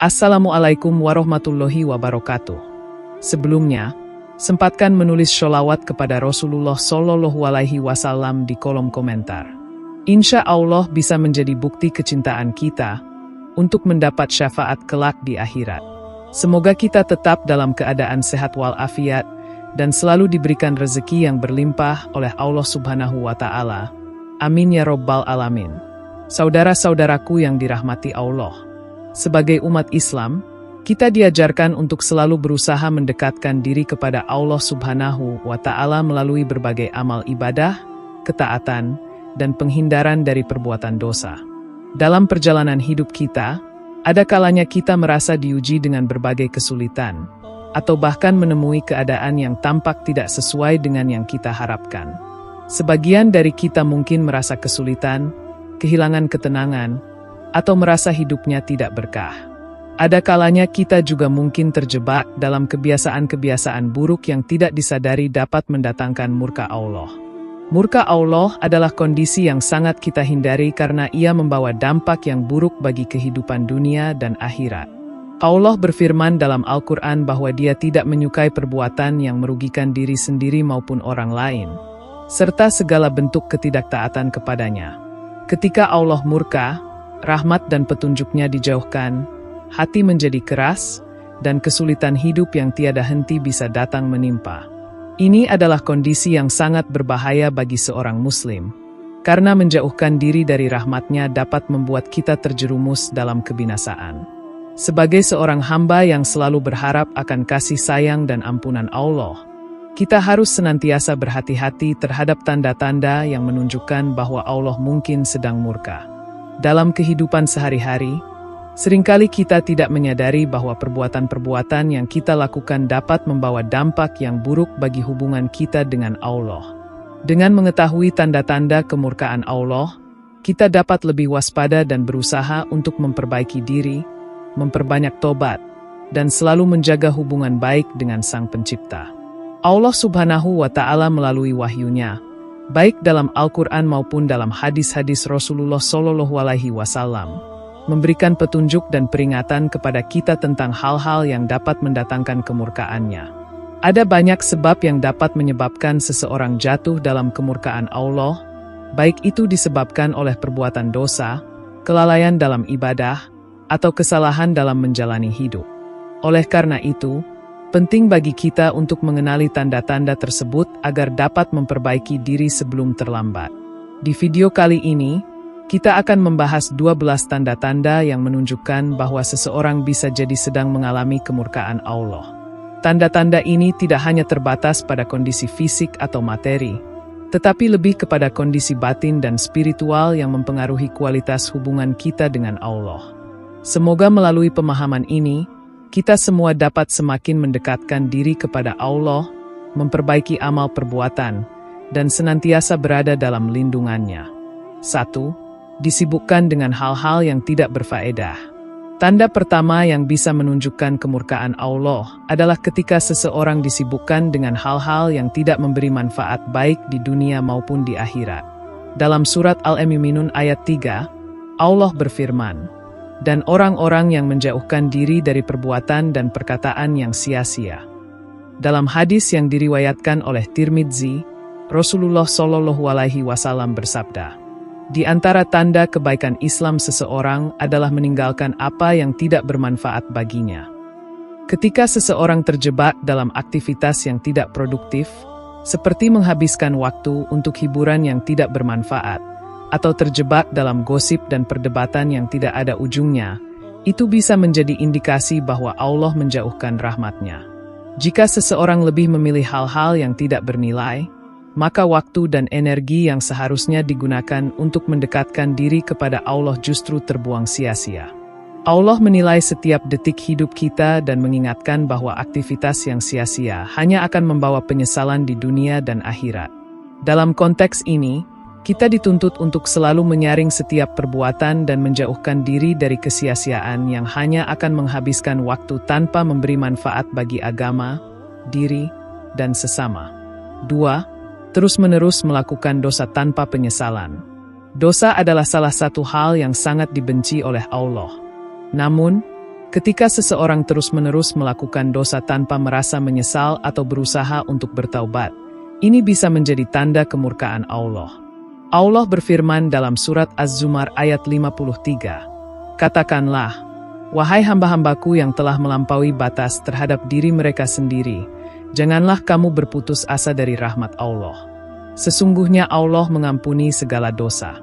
Assalamualaikum warahmatullahi wabarakatuh. Sebelumnya, sempatkan menulis sholawat kepada Rasulullah Shallallahu Alaihi Wasallam di kolom komentar. Insya Allah bisa menjadi bukti kecintaan kita untuk mendapat syafaat kelak di akhirat. Semoga kita tetap dalam keadaan sehat walafiat dan selalu diberikan rezeki yang berlimpah oleh Allah Subhanahu wa Ta'ala. Amin ya Rabbal Alamin. Saudara-saudaraku yang dirahmati Allah, sebagai umat Islam, kita diajarkan untuk selalu berusaha mendekatkan diri kepada Allah Subhanahu wa Ta'ala melalui berbagai amal ibadah, ketaatan, dan penghindaran dari perbuatan dosa. Dalam perjalanan hidup kita, ada kalanya kita merasa diuji dengan berbagai kesulitan, atau bahkan menemui keadaan yang tampak tidak sesuai dengan yang kita harapkan. Sebagian dari kita mungkin merasa kesulitan, kehilangan ketenangan, atau merasa hidupnya tidak berkah. Ada kalanya kita juga mungkin terjebak dalam kebiasaan-kebiasaan buruk yang tidak disadari dapat mendatangkan murka Allah. Murka Allah adalah kondisi yang sangat kita hindari karena ia membawa dampak yang buruk bagi kehidupan dunia dan akhirat. Allah berfirman dalam Al-Quran bahwa Dia tidak menyukai perbuatan yang merugikan diri sendiri maupun orang lain, serta segala bentuk ketidaktaatan kepadanya. Ketika Allah murka, rahmat dan petunjuknya dijauhkan, hati menjadi keras, dan kesulitan hidup yang tiada henti bisa datang menimpa. Ini adalah kondisi yang sangat berbahaya bagi seorang muslim, karena menjauhkan diri dari rahmatnya dapat membuat kita terjerumus dalam kebinasaan. Sebagai seorang hamba yang selalu berharap akan kasih sayang dan ampunan Allah, kita harus senantiasa berhati-hati terhadap tanda-tanda yang menunjukkan bahwa Allah mungkin sedang murka. Dalam kehidupan sehari-hari, seringkali kita tidak menyadari bahwa perbuatan-perbuatan yang kita lakukan dapat membawa dampak yang buruk bagi hubungan kita dengan Allah. Dengan mengetahui tanda-tanda kemurkaan Allah, kita dapat lebih waspada dan berusaha untuk memperbaiki diri, memperbanyak tobat, dan selalu menjaga hubungan baik dengan Sang Pencipta. Allah Subhanahu wa Ta'ala melalui wahyunya, baik dalam Al-Quran maupun dalam hadis-hadis Rasulullah Shallallahu Alaihi Wasallam, memberikan petunjuk dan peringatan kepada kita tentang hal-hal yang dapat mendatangkan kemurkaannya. Ada banyak sebab yang dapat menyebabkan seseorang jatuh dalam kemurkaan Allah, baik itu disebabkan oleh perbuatan dosa, kelalaian dalam ibadah, atau kesalahan dalam menjalani hidup. Oleh karena itu, penting bagi kita untuk mengenali tanda-tanda tersebut agar dapat memperbaiki diri sebelum terlambat. Di video kali ini, kita akan membahas 12 tanda-tanda yang menunjukkan bahwa seseorang bisa jadi sedang mengalami kemurkaan Allah. Tanda-tanda ini tidak hanya terbatas pada kondisi fisik atau materi, tetapi lebih kepada kondisi batin dan spiritual yang mempengaruhi kualitas hubungan kita dengan Allah. Semoga melalui pemahaman ini, kita semua dapat semakin mendekatkan diri kepada Allah, memperbaiki amal perbuatan, dan senantiasa berada dalam lindungannya. 1. Disibukkan dengan hal-hal yang tidak berfaedah. Tanda pertama yang bisa menunjukkan kemurkaan Allah adalah ketika seseorang disibukkan dengan hal-hal yang tidak memberi manfaat baik di dunia maupun di akhirat. Dalam surat Al-Mu'minun ayat 3, Allah berfirman, "Dan orang-orang yang menjauhkan diri dari perbuatan dan perkataan yang sia-sia." Dalam hadis yang diriwayatkan oleh Tirmidzi, Rasulullah Shallallahu Alaihi Wasallam bersabda, "Di antara tanda kebaikan Islam seseorang adalah meninggalkan apa yang tidak bermanfaat baginya." Ketika seseorang terjebak dalam aktivitas yang tidak produktif, seperti menghabiskan waktu untuk hiburan yang tidak bermanfaat, atau terjebak dalam gosip dan perdebatan yang tidak ada ujungnya, itu bisa menjadi indikasi bahwa Allah menjauhkan rahmat-Nya. Jika seseorang lebih memilih hal-hal yang tidak bernilai, maka waktu dan energi yang seharusnya digunakan untuk mendekatkan diri kepada Allah justru terbuang sia-sia. Allah menilai setiap detik hidup kita dan mengingatkan bahwa aktivitas yang sia-sia hanya akan membawa penyesalan di dunia dan akhirat. Dalam konteks ini, kita dituntut untuk selalu menyaring setiap perbuatan dan menjauhkan diri dari kesia-siaan yang hanya akan menghabiskan waktu tanpa memberi manfaat bagi agama, diri, dan sesama. 2. Terus-menerus melakukan dosa tanpa penyesalan. Dosa adalah salah satu hal yang sangat dibenci oleh Allah. Namun, Ketika seseorang terus-menerus melakukan dosa tanpa merasa menyesal atau berusaha untuk bertaubat, ini bisa menjadi tanda kemurkaan Allah. Allah berfirman dalam surat Az-Zumar ayat 53, "Katakanlah, wahai hamba-hambaku yang telah melampaui batas terhadap diri mereka sendiri, janganlah kamu berputus asa dari rahmat Allah. Sesungguhnya Allah mengampuni segala dosa.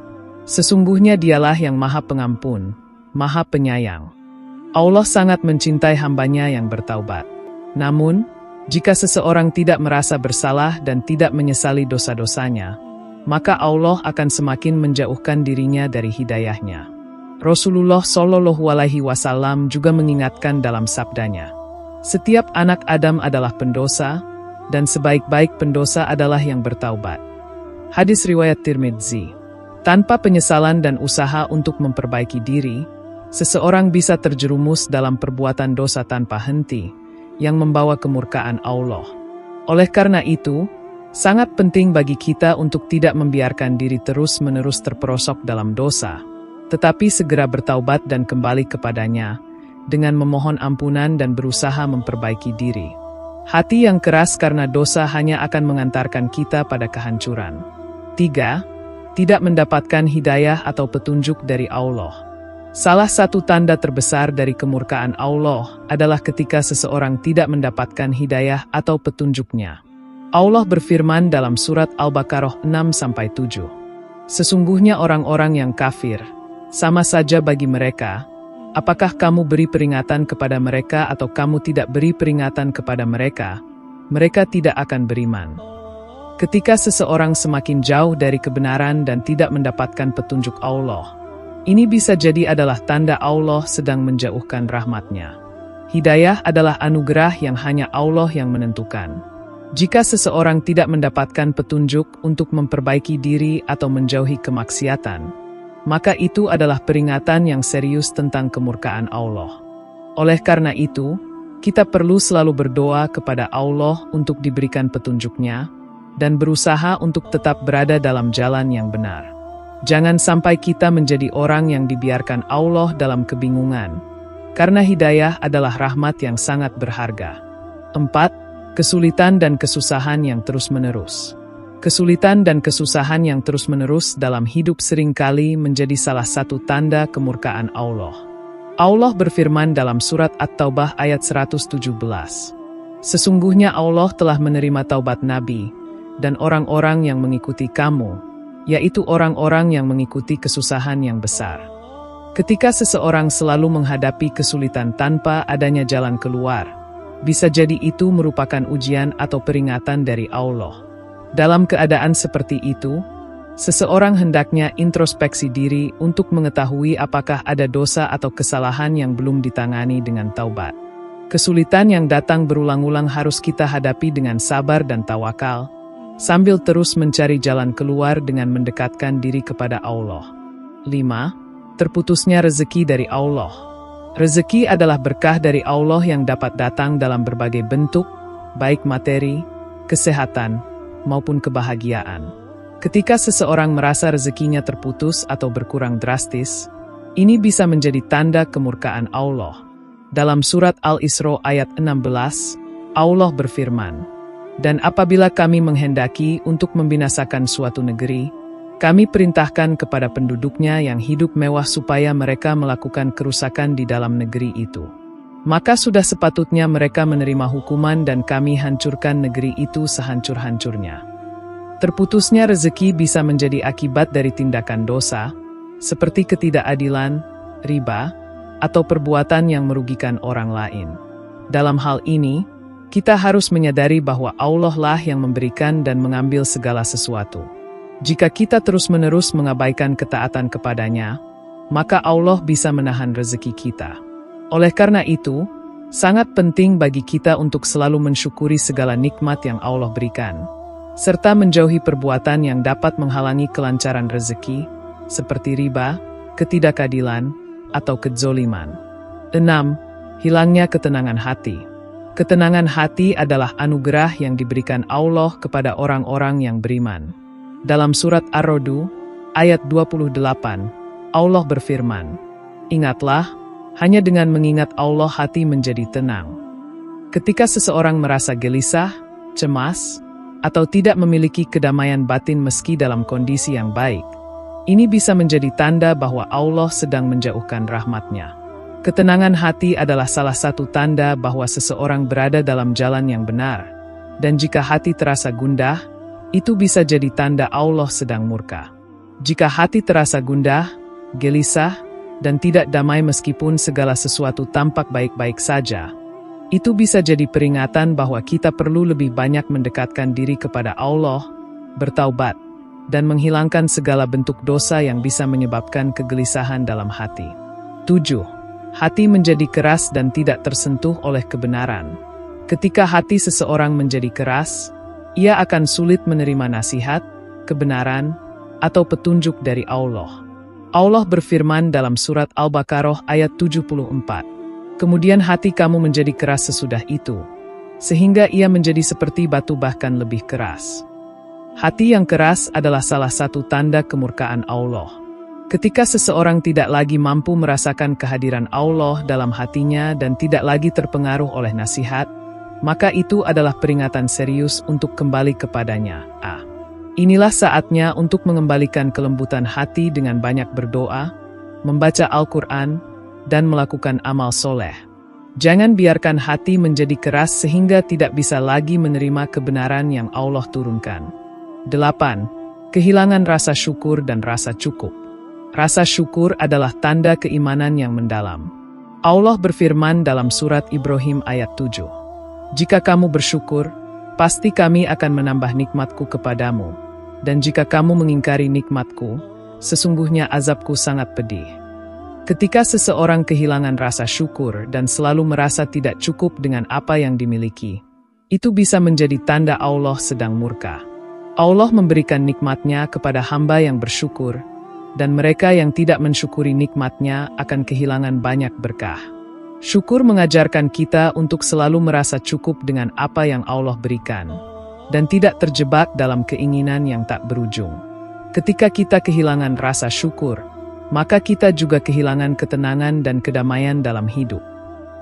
Sesungguhnya Dialah yang Maha Pengampun, Maha Penyayang." Allah sangat mencintai hambanya yang bertaubat. Namun, jika seseorang tidak merasa bersalah dan tidak menyesali dosa-dosanya, maka Allah akan semakin menjauhkan dirinya dari hidayahnya. Rasulullah Shallallahu Alaihi Wasallam juga mengingatkan dalam sabdanya, "Setiap anak Adam adalah pendosa, dan sebaik-baik pendosa adalah yang bertaubat." Hadis riwayat Tirmidzi. Tanpa penyesalan dan usaha untuk memperbaiki diri, seseorang bisa terjerumus dalam perbuatan dosa tanpa henti, yang membawa kemurkaan Allah. Oleh karena itu, sangat penting bagi kita untuk tidak membiarkan diri terus-menerus terperosok dalam dosa, tetapi segera bertaubat dan kembali kepadanya, dengan memohon ampunan dan berusaha memperbaiki diri. Hati yang keras karena dosa hanya akan mengantarkan kita pada kehancuran. 3. Tidak mendapatkan hidayah atau petunjuk dari Allah. Salah satu tanda terbesar dari kemurkaan Allah adalah ketika seseorang tidak mendapatkan hidayah atau petunjuknya. Allah berfirman dalam surat Al-Baqarah 6-7. "Sesungguhnya orang-orang yang kafir, sama saja bagi mereka, apakah kamu beri peringatan kepada mereka atau kamu tidak beri peringatan kepada mereka, mereka tidak akan beriman." Ketika seseorang semakin jauh dari kebenaran dan tidak mendapatkan petunjuk Allah, ini bisa jadi adalah tanda Allah sedang menjauhkan rahmat-Nya. Hidayah adalah anugerah yang hanya Allah yang menentukan. Jika seseorang tidak mendapatkan petunjuk untuk memperbaiki diri atau menjauhi kemaksiatan, maka itu adalah peringatan yang serius tentang kemurkaan Allah. Oleh karena itu, kita perlu selalu berdoa kepada Allah untuk diberikan petunjuk-Nya, dan berusaha untuk tetap berada dalam jalan yang benar. Jangan sampai kita menjadi orang yang dibiarkan Allah dalam kebingungan, karena hidayah adalah rahmat yang sangat berharga. 4. Kesulitan dan kesusahan yang terus-menerus. Kesulitan dan kesusahan yang terus-menerus dalam hidup seringkali menjadi salah satu tanda kemurkaan Allah. Allah berfirman dalam surat At-Taubah ayat 117, "Sesungguhnya Allah telah menerima taubat Nabi dan orang-orang yang mengikuti kamu, yaitu orang-orang yang mengikuti kesusahan yang besar." Ketika seseorang selalu menghadapi kesulitan tanpa adanya jalan keluar, bisa jadi itu merupakan ujian atau peringatan dari Allah. Dalam keadaan seperti itu, seseorang hendaknya introspeksi diri untuk mengetahui apakah ada dosa atau kesalahan yang belum ditangani dengan taubat. Kesulitan yang datang berulang-ulang harus kita hadapi dengan sabar dan tawakal, sambil terus mencari jalan keluar dengan mendekatkan diri kepada Allah. 5. Terputusnya rezeki dari Allah. Rezeki adalah berkah dari Allah yang dapat datang dalam berbagai bentuk, baik materi, kesehatan, maupun kebahagiaan. Ketika seseorang merasa rezekinya terputus atau berkurang drastis, ini bisa menjadi tanda kemurkaan Allah. Dalam surat Al-Isra ayat 16, Allah berfirman, "Dan apabila kami menghendaki untuk membinasakan suatu negeri, kami perintahkan kepada penduduknya yang hidup mewah supaya mereka melakukan kerusakan di dalam negeri itu. Maka sudah sepatutnya mereka menerima hukuman dan kami hancurkan negeri itu sehancur-hancurnya." Terputusnya rezeki bisa menjadi akibat dari tindakan dosa, seperti ketidakadilan, riba, atau perbuatan yang merugikan orang lain. Dalam hal ini, kita harus menyadari bahwa Allah lah yang memberikan dan mengambil segala sesuatu. Jika kita terus-menerus mengabaikan ketaatan kepadanya, maka Allah bisa menahan rezeki kita. Oleh karena itu, sangat penting bagi kita untuk selalu mensyukuri segala nikmat yang Allah berikan, serta menjauhi perbuatan yang dapat menghalangi kelancaran rezeki, seperti riba, ketidakadilan, atau kezoliman. 6. Hilangnya ketenangan hati. Ketenangan hati adalah anugerah yang diberikan Allah kepada orang-orang yang beriman. Dalam surat Ar-Ra'd, ayat 28, Allah berfirman, "Ingatlah, Hanya dengan mengingat Allah hati menjadi tenang. Ketika seseorang merasa gelisah, cemas, atau tidak memiliki kedamaian batin meski dalam kondisi yang baik, ini bisa menjadi tanda bahwa Allah sedang menjauhkan rahmat-Nya. Ketenangan hati adalah salah satu tanda bahwa seseorang berada dalam jalan yang benar, dan jika hati terasa gundah, itu bisa jadi tanda Allah sedang murka. Jika hati terasa gundah, gelisah, dan tidak damai meskipun segala sesuatu tampak baik-baik saja, itu bisa jadi peringatan bahwa kita perlu lebih banyak mendekatkan diri kepada Allah, bertaubat, dan menghilangkan segala bentuk dosa yang bisa menyebabkan kegelisahan dalam hati. 7. Hati menjadi keras dan tidak tersentuh oleh kebenaran. Ketika hati seseorang menjadi keras, ia akan sulit menerima nasihat, kebenaran, atau petunjuk dari Allah. Allah berfirman dalam surat Al-Baqarah ayat 74, "Kemudian hati kamu menjadi keras sesudah itu, sehingga ia menjadi seperti batu bahkan lebih keras." Hati yang keras adalah salah satu tanda kemurkaan Allah. Ketika seseorang tidak lagi mampu merasakan kehadiran Allah dalam hatinya dan tidak lagi terpengaruh oleh nasihat, maka itu adalah peringatan serius untuk kembali kepadanya. Inilah saatnya untuk mengembalikan kelembutan hati dengan banyak berdoa, membaca Al-Quran, dan melakukan amal soleh. Jangan biarkan hati menjadi keras sehingga tidak bisa lagi menerima kebenaran yang Allah turunkan. 8. Kehilangan rasa syukur dan rasa cukup. Rasa syukur adalah tanda keimanan yang mendalam. Allah berfirman dalam surat Ibrahim ayat 7, "Jika kamu bersyukur, pasti kami akan menambah nikmatku kepadamu, dan jika kamu mengingkari nikmatku, sesungguhnya azabku sangat pedih." Ketika seseorang kehilangan rasa syukur dan selalu merasa tidak cukup dengan apa yang dimiliki, itu bisa menjadi tanda Allah sedang murka. Allah memberikan nikmat-Nya kepada hamba yang bersyukur, dan mereka yang tidak mensyukuri nikmat-Nya akan kehilangan banyak berkah. Syukur mengajarkan kita untuk selalu merasa cukup dengan apa yang Allah berikan, dan tidak terjebak dalam keinginan yang tak berujung. Ketika kita kehilangan rasa syukur, maka kita juga kehilangan ketenangan dan kedamaian dalam hidup.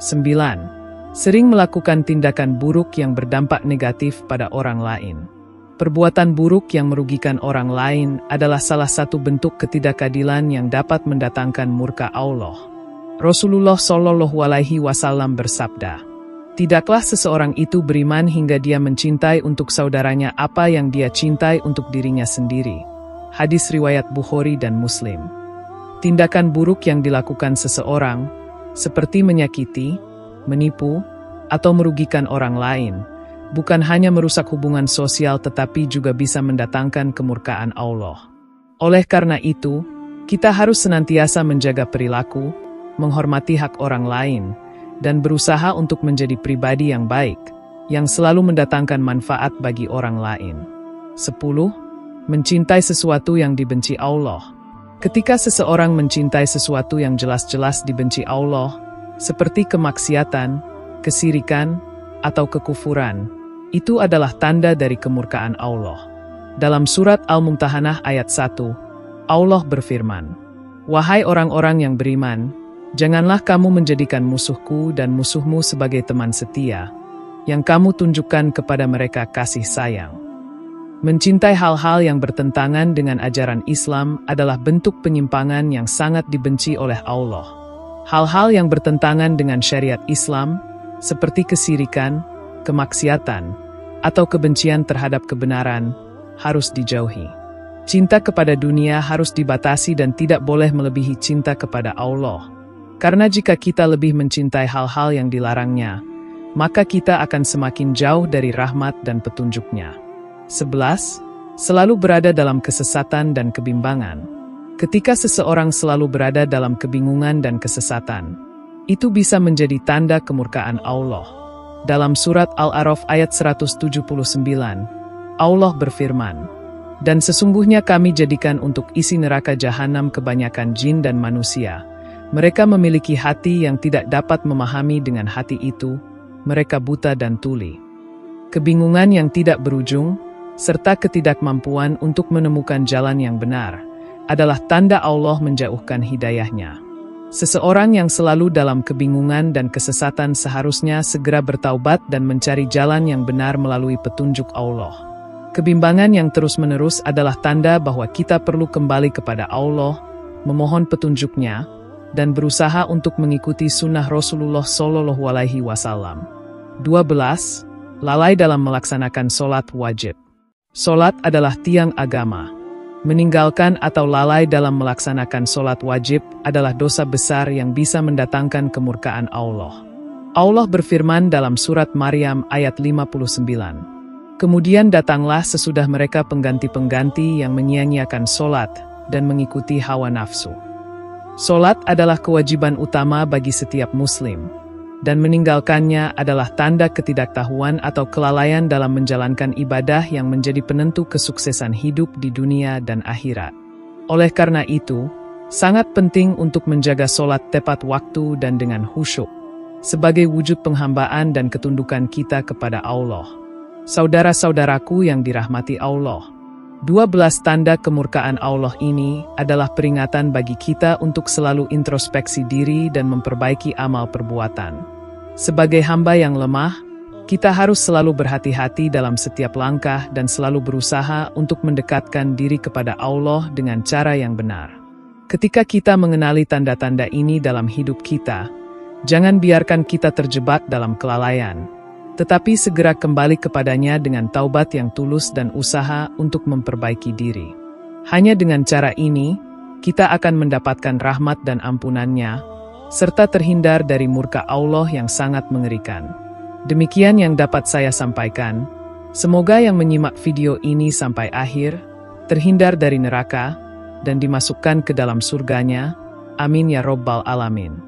9. Sering melakukan tindakan buruk yang berdampak negatif pada orang lain. Perbuatan buruk yang merugikan orang lain adalah salah satu bentuk ketidakadilan yang dapat mendatangkan murka Allah. Rasulullah Shallallahu Alaihi Wasallam bersabda, "Tidaklah seseorang itu beriman hingga dia mencintai untuk saudaranya apa yang dia cintai untuk dirinya sendiri." Hadis riwayat Bukhari dan Muslim. Tindakan buruk yang dilakukan seseorang, seperti menyakiti, menipu, atau merugikan orang lain, bukan hanya merusak hubungan sosial tetapi juga bisa mendatangkan kemurkaan Allah. Oleh karena itu, kita harus senantiasa menjaga perilaku, menghormati hak orang lain, dan berusaha untuk menjadi pribadi yang baik, yang selalu mendatangkan manfaat bagi orang lain. 10. Mencintai sesuatu yang dibenci Allah. Ketika seseorang mencintai sesuatu yang jelas-jelas dibenci Allah, seperti kemaksiatan, kesirikan, atau kekufuran, itu adalah tanda dari kemurkaan Allah. Dalam surat Al-Mumtahanah ayat 1, Allah berfirman, "Wahai orang-orang yang beriman, janganlah kamu menjadikan musuhku dan musuhmu sebagai teman setia, yang kamu tunjukkan kepada mereka kasih sayang." Mencintai hal-hal yang bertentangan dengan ajaran Islam adalah bentuk penyimpangan yang sangat dibenci oleh Allah. Hal-hal yang bertentangan dengan syariat Islam, seperti kesirikan, kemaksiatan, atau kebencian terhadap kebenaran, harus dijauhi. Cinta kepada dunia harus dibatasi dan tidak boleh melebihi cinta kepada Allah. Karena jika kita lebih mencintai hal-hal yang dilarangnya, maka kita akan semakin jauh dari rahmat dan petunjuk-Nya. 11. Selalu berada dalam kesesatan dan kebimbangan. Ketika seseorang selalu berada dalam kebingungan dan kesesatan, itu bisa menjadi tanda kemurkaan Allah. Dalam surat Al-A'raf ayat 179, Allah berfirman, "Dan sesungguhnya kami jadikan untuk isi neraka jahanam kebanyakan jin dan manusia. Mereka memiliki hati yang tidak dapat memahami dengan hati itu, mereka buta dan tuli." Kebingungan yang tidak berujung, serta ketidakmampuan untuk menemukan jalan yang benar, adalah tanda Allah menjauhkan hidayah-Nya. Seseorang yang selalu dalam kebingungan dan kesesatan seharusnya segera bertaubat dan mencari jalan yang benar melalui petunjuk Allah. Kebimbangan yang terus-menerus adalah tanda bahwa kita perlu kembali kepada Allah, memohon petunjuknya, dan berusaha untuk mengikuti sunnah Rasulullah Shallallahu Alaihi Wasallam. 12. Lalai dalam melaksanakan sholat wajib. Sholat adalah tiang agama. Meninggalkan atau lalai dalam melaksanakan sholat wajib adalah dosa besar yang bisa mendatangkan kemurkaan Allah. Allah berfirman dalam surat Maryam ayat 59. Kemudian datanglah sesudah mereka pengganti-pengganti yang menyia-nyiakan sholat dan mengikuti hawa nafsu. Sholat adalah kewajiban utama bagi setiap muslim, dan meninggalkannya adalah tanda ketidaktahuan atau kelalaian dalam menjalankan ibadah yang menjadi penentu kesuksesan hidup di dunia dan akhirat. Oleh karena itu, sangat penting untuk menjaga sholat tepat waktu dan dengan khusyuk, sebagai wujud penghambaan dan ketundukan kita kepada Allah. Saudara-saudaraku yang dirahmati Allah, 12 tanda kemurkaan Allah ini adalah peringatan bagi kita untuk selalu introspeksi diri dan memperbaiki amal perbuatan. Sebagai hamba yang lemah, kita harus selalu berhati-hati dalam setiap langkah dan selalu berusaha untuk mendekatkan diri kepada Allah dengan cara yang benar. Ketika kita mengenali tanda-tanda ini dalam hidup kita, jangan biarkan kita terjebak dalam kelalaian, tetapi segera kembali kepadanya dengan taubat yang tulus dan usaha untuk memperbaiki diri. Hanya dengan cara ini, kita akan mendapatkan rahmat dan ampunan-Nya, serta terhindar dari murka Allah yang sangat mengerikan. Demikian yang dapat saya sampaikan. Semoga yang menyimak video ini sampai akhir, terhindar dari neraka, dan dimasukkan ke dalam surganya. Amin ya Rabbal Alamin.